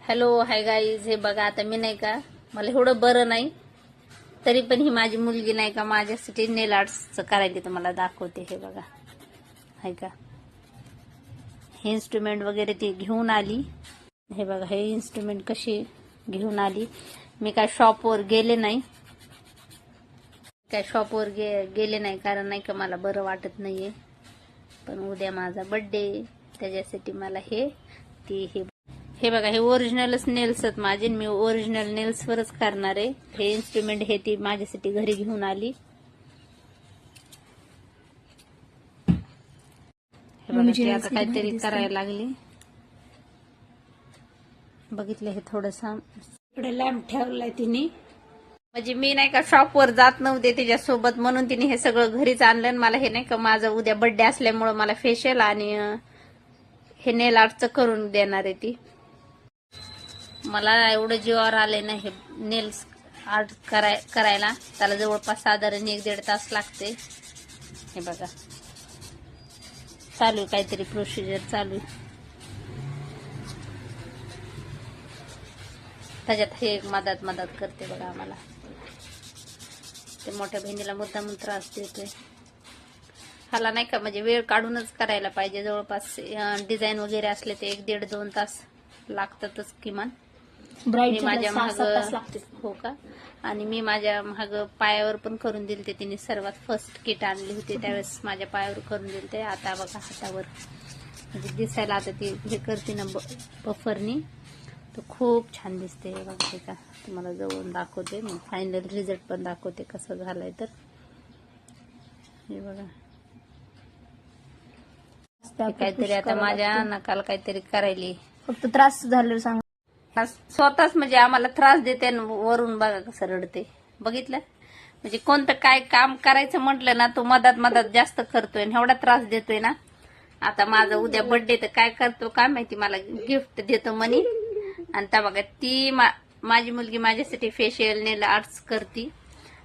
Hello hi guys. हे बघा आता मी नाही का, मला एवढं बरं नाही तरी पण ही माझी मुलगी नाही का माझ्यासाठी नेल आर्ट्सचं करायला तुम्हाला दाखवते. हे बघा हाय का, हे इन्स्ट्रुमेंट वगैरे ते घेऊन आली. हे बघा हे इन्स्ट्रुमेंट कशी घेऊन आली. मी काय शॉपवर गेले नाही, गेले नाही कारण नाही का मला बरं वाटत नाहीये. पण उद्या माझा बर्थडे, त्याच्यासाठी मला हे बघा हे ओरिजिनलच नेल्स आहेत माझे. मी ओरिजिनल नेल्स वरच करणार आहे. हे इन्स्ट्रुमेंट हे ती माझ्यासाठी घरी घेऊन आली. हे बघा ती आता काहीतरी करायला लागली. बघितलं हे थोडस इकडे लॅम्प ठेवलाय तिने. म्हणजे मी नाही का शॉपवर जात नव्हते तिच्यासोबत, म्हणून तिने हे सगळं घरीच आणलं. मला हे नाही का माझा उद्या बर्थडे असल्यामुळे मला फेशियल आणि हे नेल आर्टचं करून देणार आहे ती. मला एवढं जीवावर आले ना हे नेल्स आर्ट करायला. त्याला जवळपास साधारण 1-1.5 तास लागते. हे बघा चालू काहीतरी प्रोसिजर चालू. त्याच्यात हे मदत करते बघा आम्हाला. ते मोठ्या बहिणीला मुद्दामून त्रास देतोय. हाला नाही का म्हणजे वेळ काढूनच करायला पाहिजे. जवळपास डिझाईन वगैरे असले ते 1-1.5-2 तास लागतातच किमान. मी माझ्या महाग हो का, आणि मी माझ्या महाग पायावर पण करून दिलते. तिने सर्वात फर्स्ट किट आणली होती त्यावेळेस माझ्या पायावर करून दिलते. आता बघा हातावर म्हणजे दिसायला आता ती हे करते ना बफरनी, तर खूप छान दिसते. बघा हे का, तुम्हाला जवळून दाखवते. मग फायनल रिझल्ट पण दाखवते कसं झालंय. तर हे बघा काहीतरी आता माझ्या नकाला काहीतरी करायली. फक्त त्रास झाले सांग. स्वतःच म्हणजे आम्हाला त्रास देते. वरून बघा कसं रडते. बघितलं म्हणजे कोणतं काय काम करायचं म्हटलं ना तो मधात जास्त करतोय आणि एवढा त्रास देतोय ना. आता माझा उद्या बर्थडे तर काय करतो काय माहिती, मला गिफ्ट देतो म्हणे. आणि त्या बघा ती माझी मुलगी माझ्यासाठी फेशियल नेल आर्ट्स करती,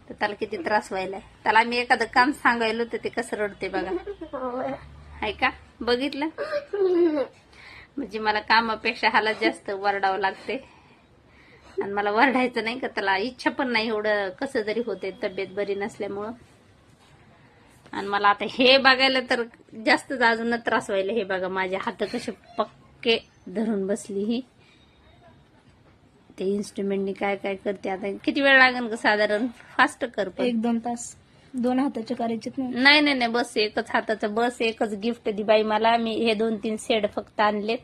तर त्याला किती त्रास व्हायलाय. त्याला आम्ही एखादं काम सांगायलो तर ते कसं रडते बघा. आहे का, बघितलं म्हणजे मला कामापेक्षा हाला जास्त वरडावं लागते. आणि मला वरडायचं नाही का, त्याला इच्छा पण नाही. एवढं कसं जरी होते तब्येत बरी नसल्यामुळं. आणि मला आता हे बघायला तर जास्तच अजून त्रास व्हायला. हे बघा माझे हात कसे पक्के धरून बसली ही. ते इन्स्ट्रुमेंटनी काय काय करते. आता किती वेळ लागेल का साधारण, फास्ट कर. 1-2 तास 2 हाताचे करायचे नाही बस एकच हाताचं, बस एकच गिफ्ट दी बाई मला. मी हे 2-3 सेट फक्त आणलेत.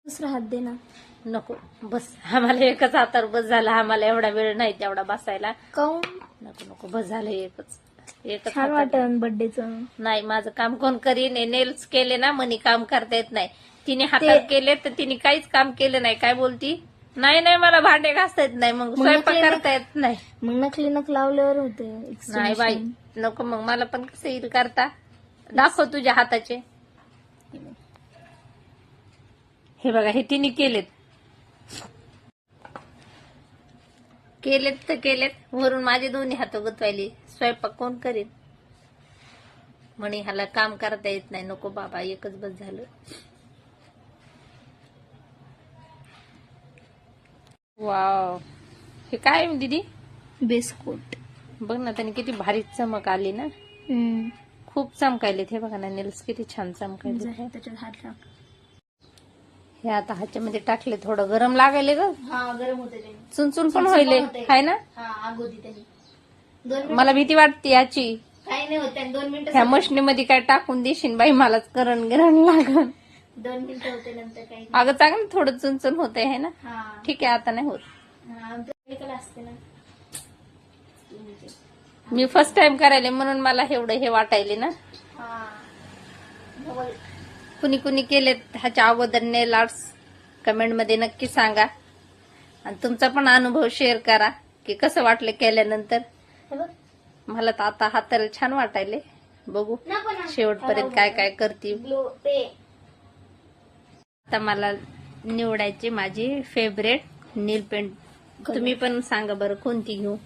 दुसरा हात दे ना. नको बस, आम्हाला एकच हातावर बस झाला. आम्हाला एवढा वेळ नाही तेवढा बसायला. काऊन? नको बस झालं एकच छान वाटन बर्थडेचं. नाही माझं काम कोण करीन. नेल्स केले ना मनी काम करता येत नाही. तिने हातात केले तर तिने काहीच काम केलं नाही. काय बोलती, नाही मला भांडे घासता येत नाही, मग स्वयंपाक करता येत नाही. मग नकली नख लावल्यावर होते. नाही बाई नको, मग मला पण कसं येईल करता. दाखव तुझ्या हाताचे. हे बघा हे तिने केलेत वरून माझे दोन्ही हात गुतवायली. स्वयंपाक कोण करीन म्हणे, ह्याला काम करता येत नाही. नको बाबा एकच बस झालं. वाव, हे काय आहे दीदी? बेसकोट. बघ ना त्याने किती भारी चमक आली ना. खूप चमकायलेत. हे बघा ना नेल्स किती छान चमकायले. त्याच्यात हात टाक. हे आता ह्याच्यामध्ये टाकले, थोडं गरम लागायले ग. गरम होते. चुनचुन पण होईल हाय ना. मला भीती वाटते याची. काही नाही होत 2 मिनिटं. ह्या मशनीमध्ये काय टाकून देशील बाई, मलाच करण लागल. 2 मिनिटं होते नंतर काही. अगं चांगलं थोडं चुनचुन होते है ना. ठीक आहे आता नाही होत. असते ना. मी फर्स्ट टाइम करायले म्हणून मला एवढं हे वाटायले ना. कुणी केलेत ह्याच्या अगोदर नेल आर्ट्स कमेंट मध्ये नक्की सांगा. आणि तुमचा पण अनुभव शेअर करा की कसं वाटलं केल्यानंतर. मला तर आता हाताला छान वाटायले. बघू शेवटपर्यंत काय करते. आता मला निवडायची माझी फेवरेट नील पेंट. तुम्ही पण सांगा बरं कोणती घेऊ.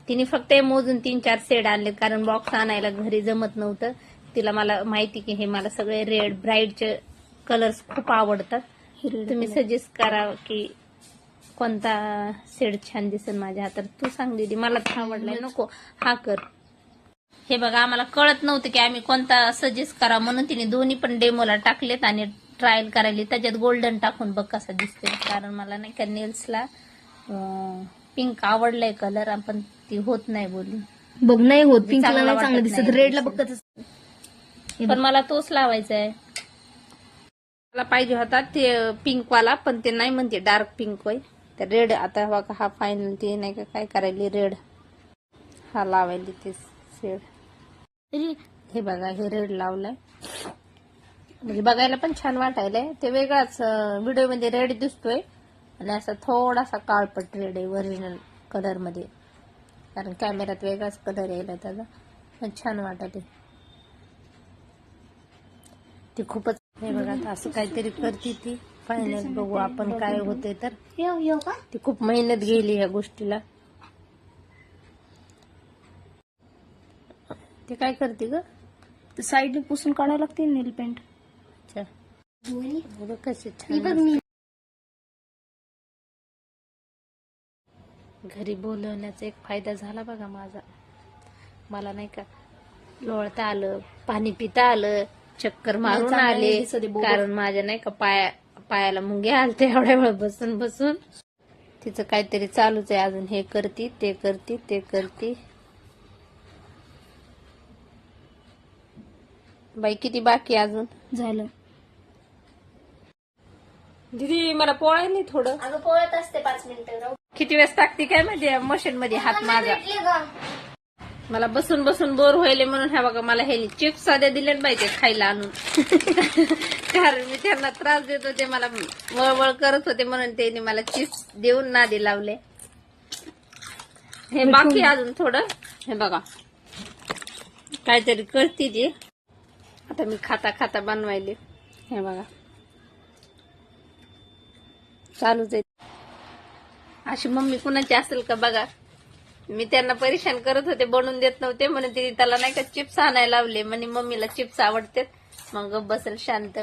तिने फक्त मोजून 3-4 शेड आणले कारण बॉक्स आणायला घरी जमत नव्हतं तिला. मला माहिती की हे मला सगळे रेड ब्राईटचे कलर्स खूप आवडतात. तुम्ही सजेस्ट करा की कोणता शेड छान दिसेल माझ्या हातात. तू सांग दीदी, मला तर आवडलाय. नको हा कर. हे बघा आम्हाला कळत नव्हतं की आम्ही कोणता सजेस्ट करा म्हणून तिने दोन्ही पण डेमोला टाकलेत आणि ट्रायल करायला. त्याच्यात गोल्डन टाकून बघ कसा दिसतोय. कारण मला नाही का नेल्सला पिंक आवडलाय कलर पण ती होत नाही बोलली. बघ नाही होत, पिंकला चांगला नाही चांगलं वाटत दिसत, नाही. रेडला बघतच. पण मला तोच लावायचा आहे. मला पाहिजे होता ते पिंक वाला पण ते नाही म्हणते डार्क पिंक होय. तर रेड आता बघा हा फायनल ते नाही का काय करायली रेड हा लावायली ते शेड. हे बघा हे रेड लावलाय म्हणजे बघायला पण छान वाटायलाय. ते वेगळाच व्हिडिओ मध्ये रेड दिसतोय आणि असा थोडासा काळपट रेड आहे ओरिजिनल कलर मध्ये. कारण कॅमेऱ्यात वेगळाच कलर यायला त्याचा पण छान वाटते. ती खूपच हे बघा आता असं काहीतरी करते ती. फायनल बघू आपण काय होते तर. ती खूप मेहनत गेली ह्या गोष्टीला. ते काय करते ग साईडने पुसून काढावं लागते नील पेंट. अच्छा बघ कशी छान. घरी बोलवण्याचा एक फायदा झाला बघा माझा. मला नाही का लोळता आलं, पाणी पिता आलं, चक्कर मारून आले. कारण माझ्या नाही का पायाला मुंगे आलते एवढ्या वेळ बसून बसून. तिचं काहीतरी चालूच आहे अजून. हे करती ते करती ते करती. बाई किती बाकी अजून झालं दीदी. मला पोळाय नाही थोडं. अगं पोळत असते 5 मिनिटं. किती वेळेस टाकते काय माहिती मशीन मध्ये हात माझा. मला बसून बसून बोर व्हायले म्हणून ह्या बघा मला हे चिप्स साध्या दिले पाहिजे खायला आणून. कारण मी त्यांना त्रास देत होते, मला वळवळ करत होते म्हणून त्यांनी मला चिप्स देऊन नादी लावले. हे बाकी अजून थोडं. हे बघा काहीतरी करते ती आता मी खाता खाता बनवायले. हे बघा चालूच आहे. अशी मम्मी कुणाची असेल का बघा. मी त्यांना परेशान करत होते, बनवून देत नव्हते म्हणून तिने त्याला नाही का चिप्स आणायला लावले. म्हणे मम्मीला चिप्स आवडते मग बसेल शांत.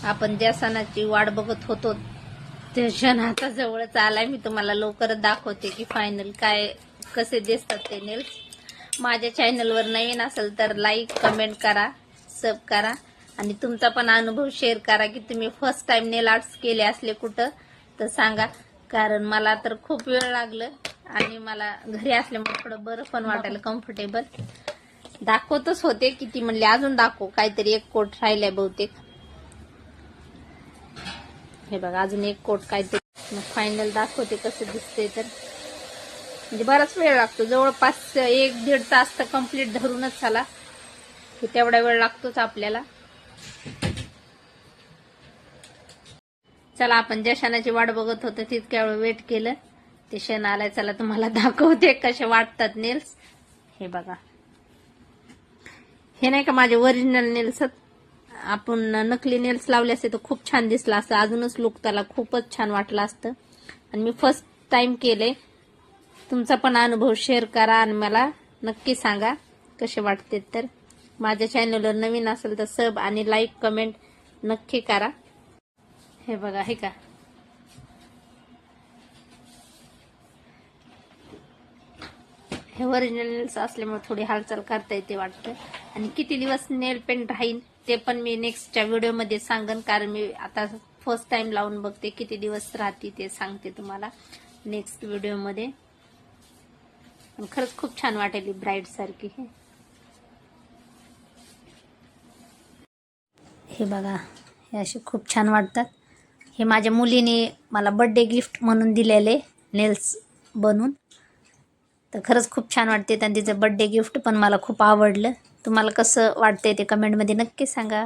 आपण ज्या सणाची वाट बघत होतो ते क्षण आता जवळच आलाय. मी तुम्हाला लवकरच दाखवते की फायनल काय कसे दिसतात ते नेल्स. माझ्या चॅनलवर नवीन असेल तर लाईक कमेंट करा, सब करा आणि तुमचा पण अनुभव शेअर करा की तुम्ही फर्स्ट टाइम नेल आर्ट्स केले असले कुठं तर सांगा. कारण मला तर खूप वेळ लागलं आणि मला घरी असल्यामुळे थोडं बरं पण वाटायला कम्फर्टेबल. दाखवतच होते की ती म्हणली अजून दाखव, काहीतरी एक कोट राहिलाय बहुतेक. हे बघा अजून एक कोट काहीतरी. फायनल दाखवते कसं दिसते तर. म्हणजे बराच वेळ लागतो, जवळपास 1-1.5 तास तर कम्प्लीट धरूनच चला की तेवढा वेळ लागतोच आपल्याला. चला आपण ज्या क्षणाची वाट बघत होतो तितक्या वेळ वेट केलं, ते क्षण आलाय. चला तुम्हाला दाखवते कसे वाटतात नेल्स. हे बघा हे नाही का माझे ओरिजिनल नेल्स. आपण नकली नेल्स लावले असते तर खूप छान दिसला असतं, अजूनच लुक त्याला खूपच छान वाटलं असतं. आणि मी फर्स्ट टाइम केले. तुमचा पण अनुभव शेअर करा आणि मला नक्की सांगा कसे वाटते तर. माझ्या चॅनलवर नवीन असेल तर सब आणि लाईक कमेंट नक्की करा. हे बघा हे का हे ओरिजिनल नेल्स असल्यामुळे थोडी हालचाल करता येते वाटतं. आणि किती दिवस नेल पेंट राहील ते पण मी नेक्स्टच्या व्हिडिओमध्ये सांगन. कारण मी आता फर्स्ट टाइम लावून बघते, किती दिवस राहते ते सांगते तुम्हाला नेक्स्ट व्हिडिओमध्ये. खरंच खूप छान वाटेल ब्राईट सारखी. हे बघा हे असे खूप छान वाटतात. हे माझ्या मुलीने मला बर्थडे गिफ्ट म्हणून दिलेले नेल्स बनवून. तर खरंच खूप छान वाटते आणि तिचं बर्थडे गिफ्ट पण मला खूप आवडलं. तुम्हाला कसं वाटतंय ते कमेंटमध्ये नक्की सांगा.